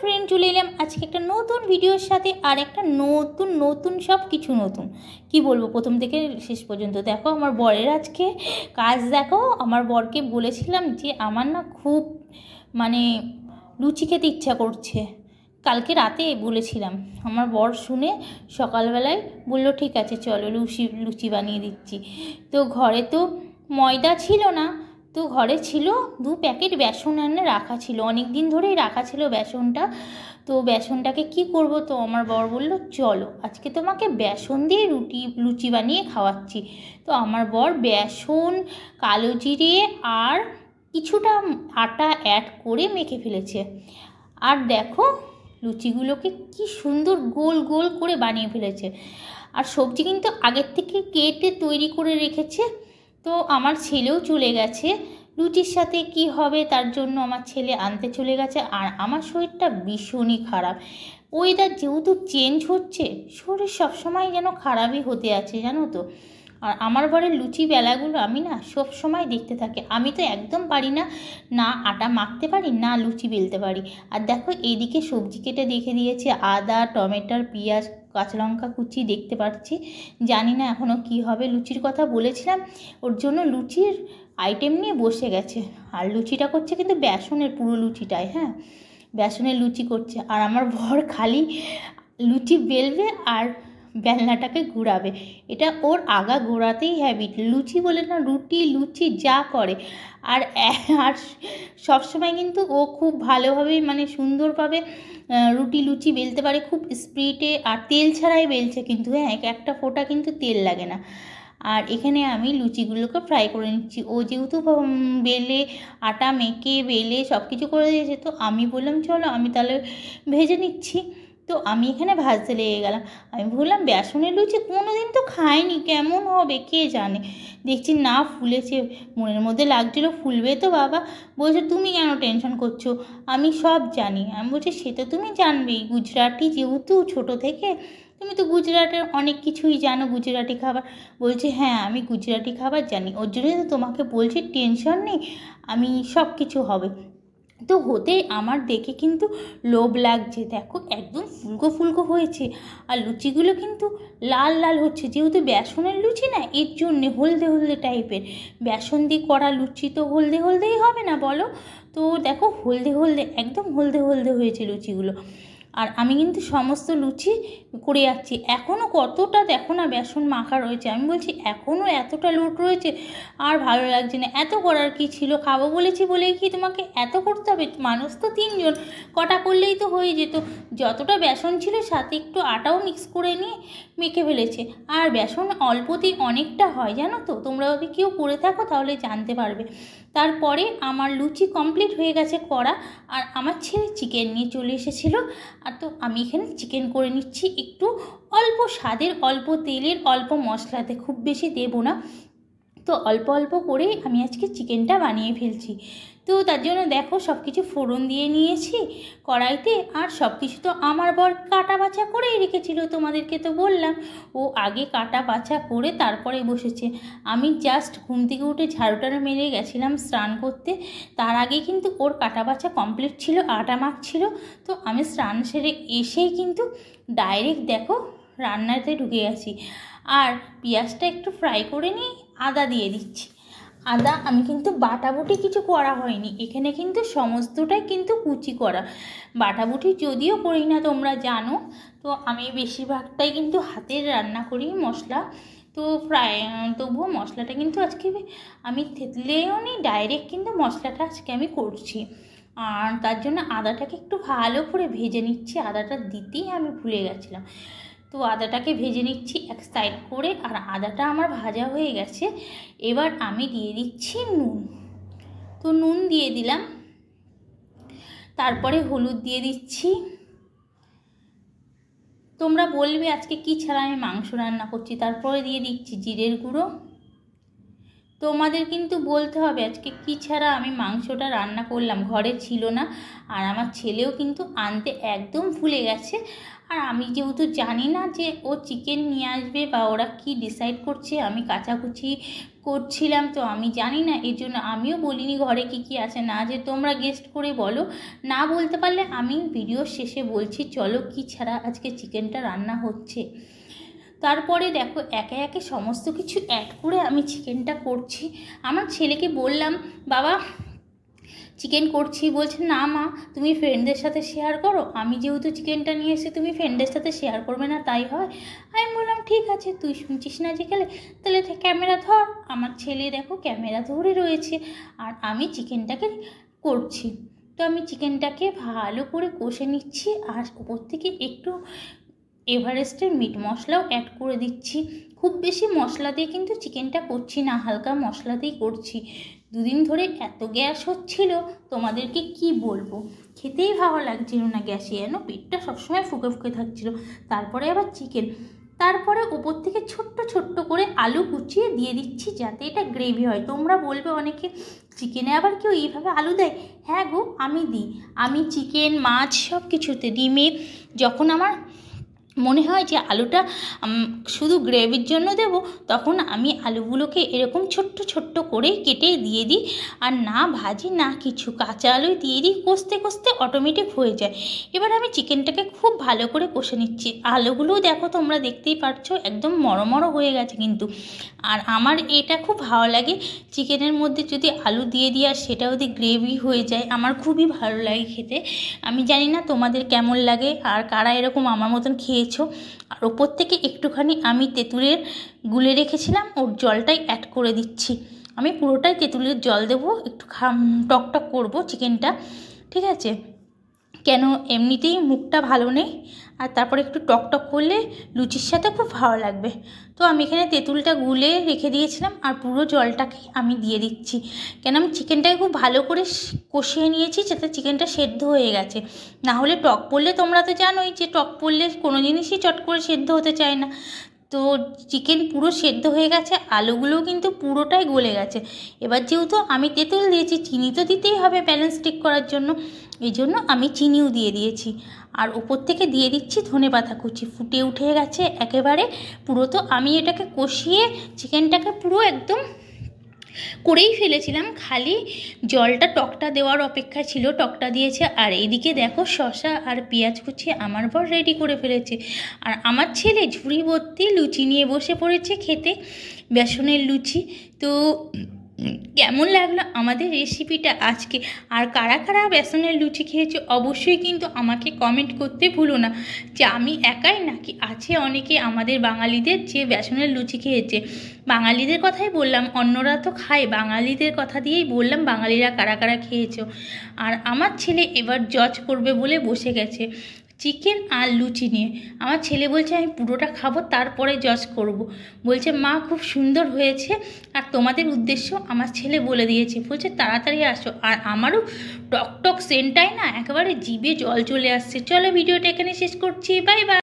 Friend, চলে এলাম আজকে একটা নতুন ভিডিওর সাথে আর একটা নতুন নতুন সব কিছু নতুন কি বলবো প্রথম থেকে শেষ পর্যন্ত দেখো। আমার বরের আজকে কাজ দেখো। আমার বরকে বলেছিলাম যে আমার না খুব মানে লুচি খেতে ইচ্ছা করছে, কালকে রাতে বলেছিলাম। আমার বর শুনে সকালবেলায় বললো ঠিক আছে চলো লুচি বানিয়ে দিচ্ছি। তো ঘরে তো ময়দা ছিল না, তো ঘরে ছিল 2 প্যাকেট বেসন এনে রাখা ছিল, অনেক দিন ধরেই রাখা ছিল বেসনটা। তো বেসনটাকে কি করব, তো আমার বর বলল চলো আজকে তোমাকে বেসন দিয়ে লুচি বানিয়ে খাওয়াচ্ছি। তো আমার বর বেসন, কালো জিরে আর কিছুটা আটা অ্যাড করে মেখে ফেলেছে। আর দেখো লুচিগুলোকে কি সুন্দর গোল গোল করে বানিয়ে ফেলেছে। আর সবজি কিন্তু আগের থেকে কেটে তৈরি করে রেখেছে। তো আমার ছেলেও চলে গেছে, লুচির সাথে কি হবে তার জন্য আমার ছেলে আনতে চলে গেছে। আর আমার শরীরটা ভীষণই খারাপ, ওয়েদার যেহেতু চেঞ্জ হচ্ছে, শরীর সবসময় যেন খারাপই হতে আছে জানো তো। আর আমার ঘরের লুচি বেলাগুলো আমি না সব সময় দেখতে থাকি। আমি তো একদম পারি না, না আটা মাখতে পারি না লুচি বেলতে পারি। আর দেখো এইদিকে সবজি কেটে রেখে দিয়েছে, আদা, টমেটোর, পেঁয়াজ, কাঁচা লঙ্কা কুচি দেখতে পাচ্ছি। জানি না এখনও কি হবে, লুচির কথা বলেছিলাম ওর জন্য লুচির আইটেম নিয়ে বসে গেছে। আর লুচিটা করছে কিন্তু বেসনের পুরো লুচিটাই, হ্যাঁ বেসনের লুচি করছে। আর আমার বর খালি লুচি বেলবে আর বেলনাটাকে ঘুরাবে, এটা ওর আগা ঘোরাতেই হ্যাবিট। লুচি বলে না, রুটি লুচি যা করে। আর আর সবসময় কিন্তু ও খুব ভালোভাবেই মানে সুন্দরভাবে রুটি লুচি বেলতে পারে, খুব স্পিডে। আর তেল ছাড়াই বেলছে কিন্তু, হ্যাঁ একটা ফোঁটা কিন্তু তেল লাগে না। আর এখানে আমি লুচিগুলোকে ফ্রাই করে নিচ্ছি। ও যেহেতু বেলে আটা মেখে বেলে সব কিছু করে দিয়েছে, তো আমি বললাম চলো আমি তাহলে ভেজে নিচ্ছি। তো আমি এখানে ভাজতে লেগে গেলাম। আমি বললাম বেসনের লুচি কোনো দিন তো খাইনি, কেমন হবে কে জানে। দেখছি না ফুলেছে, মনের মধ্যে লাগছিলো ফুলবে তো বাবা। বলছে তুমি কেন টেনশন করছো, আমি সব জানি। আমি বলছি সে তো তুমি জানবেই, গুজরাটি যেহেতু ছোটো থেকে, তুমি তো গুজরাটের অনেক কিছুই জানো, গুজরাটি খাবার। বলছে হ্যাঁ আমি গুজরাটি খাবার জানি, ওর জন্যই তো তোমাকে বলছি টেনশন নেই, আমি সব কিছু হবে। তো হতেই আমার দেখে কিন্তু লোভ লাগছে, দেখো একদম ফুলকো ফুলকো হয়েছে। আর লুচিগুলো কিন্তু লাল লাল হচ্ছে, যেহেতু বেসনের লুচি না এর জন্যে হলদে হলদে টাইপের। বেসন দিয়ে করা লুচি তো হলদে হলদেই হবে না বলো। তো দেখো হলদে হলদে, একদম হলদে হলদে হয়েছে লুচিগুলো। আর আমি কিন্তু সমস্ত লুচি করে যাচ্ছি, এখনও কতটা দেখো না বেসন মাখা রয়েছে। আমি বলছি এখনও এতটা লোট রয়েছে, আর ভালো লাগছে না। এত করার কি ছিল, খাবো বলেছি বলেই কি তোমাকে এত করতে হবে? মানুষ তো 3 জন, কটা করলেই তো হয়ে যেত। যতটা বেসন ছিল সাথে একটু আটাও মিক্স করে নিয়ে মেখে ফেলেছে। আর বেসন অল্পতেই অনেকটা হয় জানো তো, তোমরা যদি কেউ করে থাকো তাহলে জানতে পারবে। তারপরে আমার লুচি কমপ্লিট হয়ে গেছে করা। আর আমার ছেলে চিকেন নিয়ে চলে এসেছিলো। আর তো আমি এখানে চিকেন করে নিচ্ছি একটু অল্প স্বাদের, অল্প তেলের, অল্প মশলাতে, খুব বেশি দেবো না। তো অল্প অল্প করে আমি আজকে চিকেনটা বানিয়ে ফেলছি। তো তার জন্য দেখো সব কিছু ফোড়ন দিয়ে নিয়েছি কড়াইতে। আর সব কিছু তো আমার বর কাটা বাছা করেই রেখেছিল, তোমাদেরকে তো বললাম। ও আগে কাটা বাছা করে তারপরে বসেছে। আমি জাস্ট ঘুম থেকে উঠে ঝাড়ুটারে মেরে গেছিলাম স্নান করতে, তার আগে কিন্তু ওর কাটা বাছা কমপ্লিট ছিল, আটা মাখছিল। তো আমি স্নান সেরে এসেই কিন্তু ডাইরেক্ট দেখো রান্নাতে ঢুকে গেছি। আর পেঁয়াজটা একটু ফ্রাই করে নিয়ে আদা দিয়ে দিচ্ছি। আদা আমি কিন্তু বাটাবুটি কিছু করা হয়নি, এখানে কিন্তু সমস্তটাই কিন্তু কুচি করা। বাটাবুটি যদিও করি না তোমরা জানো, তো আমি বেশিরভাগটাই কিন্তু হাতের রান্না করি মশলা। তো তবুও মশলাটা কিন্তু আজকে আমি থেতলেও নি, ডাইরেক্ট কিন্তু মশলাটা আজকে আমি করছি। আর তার জন্য আদাটাকে একটু ভালো করে ভেজে নিচ্ছি, আদাটা দিতেই আমি ভুলে গেছিলাম। তো আদাটাকে ভেজে নিচ্ছি এক সাইড করে। আর আদাটা আমার ভাজা হয়ে গেছে, এবার আমি দিয়ে দিচ্ছি নুন। তো নুন দিয়ে দিলাম, তারপরে হলুদ দিয়ে দিচ্ছি। তোমরা বলবে আজকে কি ছাড়া আমি মাংস রান্না করছি। তারপরে দিয়ে দিচ্ছি জিরের গুঁড়ো, তোমাদের কিন্তু বলতে হবে আজকে কী ছাড়া আমি মাংসটা রান্না করলাম, ঘরে ছিল না। আর আমার ছেলেও কিন্তু আনতে একদম ভুলে গেছে। আর আমি যেহেতু জানি না যে ও চিকেন নিয়ে আসবে বা ওরা কি ডিসাইড করছে, আমি কাচাকুচি করছিলাম তো আমি জানি না, এই জন্য আমিও বলিনি ঘরে কি কি আছে না, যে তোমরা গেস্ট করে বলো। না বলতে পারলে আমি ভিডিওর শেষে বলছি চলো কী ছাড়া আজকে চিকেনটা রান্না হচ্ছে। তারপরে দেখো একে একে সমস্ত কিছু অ্যাড করে আমি চিকেনটা করছি। আমার ছেলেকে বললাম বাবা চিকেন করছি, বলছে না মা তুমি ফ্রেন্ডদের সাথে শেয়ার করো, আমি যেহেতু চিকেনটা নিয়ে এসে তুমি ফ্রেন্ডদের সাথে শেয়ার করবে না তাই হয়। আমি বললাম ঠিক আছে, তুই শুনছিস না যে গেলে তাহলে ক্যামেরা ধর। আমার ছেলে দেখো ক্যামেরা ধরে রয়েছে আর আমি চিকেনটাকে করছি। তো আমি চিকেনটাকে ভালো করে কষে নিচ্ছি আর উপর থেকে একটু এভারেস্টের মিট মশলাও অ্যাড করে দিচ্ছি। খুব বেশি মশলা দিয়ে কিন্তু চিকেনটা করছি না, হালকা মশলা দিয়েই করছি। দুদিন ধরে এত গ্যাস হচ্ছিল তোমাদেরকে কি বলবো, খেতেই ভালো লাগছিল না গ্যাসে, যেন পেটটা সবসময় ফুকে ফুকে থাকছিল। তারপরে আবার চিকেন, তারপরে উপর থেকে ছোট্ট ছোট্ট করে আলু কুচিয়ে দিয়ে দিচ্ছি যাতে এটা গ্রেভি হয়। তোমরা বলবে অনেকে চিকেনে আবার কেউ এইভাবে আলু দেয়, হ্যাঁ গো আমি দিই। আমি চিকেন মাছ সব কিছুতে ডিমে যখন আমার মনে হয় যে আলুটা শুধু গ্রেভির জন্য দেব, তখন আমি আলুগুলোকে এরকম ছোট্ট ছোট্ট করে কেটে দিয়ে দিই। আর না ভাজি না কিছু, কাঁচা আলুই দিয়ে দিই, কষতে কষতে অটোমেটিক হয়ে যায়। এবার আমি চিকেনটাকে খুব ভালো করে কষে নিচ্ছি। আলুগুলোও দেখো তোমরা দেখতেই পারছো একদম মরো হয়ে গেছে কিন্তু। আর আমার এটা খুব ভালো লাগে চিকেনের মধ্যে যদি আলু দিয়ে দিই আর সেটা যদি গ্রেভি হয়ে যায়, আমার খুবই ভালো লাগে খেতে। আমি জানি না তোমাদের কেমন লাগে আর কারা এরকম আমার মতন খেয়েছো। আর ওপর থেকে একটুখানি আমি তেঁতুলের গুলে রেখেছিলাম ওর জলটাই অ্যাড করে দিচ্ছি। আমি পুরোটাই তেঁতুলের জল দেবো, একটু টকটক করবো চিকেনটা, ঠিক আছে? কেন এমনিতেই মুখটা ভালো নেই, আর তারপরে একটু টকটক করলে লুচির সাথে খুব ভালো লাগবে। তো আমি এখানে তেঁতুলটা গুলে রেখে দিয়েছিলাম আর পুরো জলটাকে আমি দিয়ে দিচ্ছি। কেন আমি চিকেনটাকে খুব ভালো করে কষিয়ে নিয়েছি যাতে চিকেনটা সেদ্ধ হয়ে গেছে। না হলে টক পড়লে তোমরা তো জানোই যে টক পড়লে কোনো জিনিসই চট করে সেদ্ধ হতে চায় না। তো চিকেন পুরো সেদ্ধ হয়ে গেছে, আলুগুলোও কিন্তু পুরোটাই গলে গেছে। এবার যেহেতু আমি তেঁতুল দিয়েছি, চিনি তো দিতেই হবে ব্যালেন্স ঠিক করার জন্য, এই জন্য আমি চিনিও দিয়ে দিয়েছি। আর ওপর থেকে দিয়ে দিচ্ছি ধনেপাতা কুচি। ফুটে উঠে গেছে একেবারে পুরো। তো আমি এটাকে কষিয়ে চিকেনটাকে পুরো একদম করেই ফেলেছিলাম, খালি জলটা টকটা দেওয়ার অপেক্ষা ছিল, টকটা দিয়েছে। আর এইদিকে দেখো শসা আর পেঁয়াজ কুচি আমার বর রেডি করে ফেলেছে। আর আমার ছেলে ঝুড়ি ভর্তি লুচি নিয়ে বসে পড়েছে খেতে, বেসনের লুচি। তো কেমন লাগলো আমাদের রেসিপিটা আজকে, আর কারা কারা বেসনের লুচি খেয়েছো অবশ্যই কিন্তু আমাকে কমেন্ট করতে ভুলো না যে আমি একাই নাকি আছে অনেকে আমাদের বাঙালিদের যে বেসনের লুচি খেয়েছে। বাঙালিদের কথাই বললাম, অন্যরা তো খায়, বাঙালিদের কথা দিয়েই বললাম বাঙালিরা কারা কারা খেয়েছো। আর আমার ছেলে এবার জজ করবে বলে বসে গেছে চিকেন আর লুচি নিয়ে। আমার ছেলে বলছে আমি পুরোটা খাবো তারপরে জজ করব। বলছে মা খুব সুন্দর হয়েছে। আর তোমাদের উদ্দেশ্য আমার ছেলে বলে দিয়েছে, বলছে তাড়াতাড়ি আসো। আর আমারও টক টক সেন্টটাই না একেবারে জিভে জল চলে আসছে। চলো ভিডিওটা এখানে শেষ করছি, বাই বাই।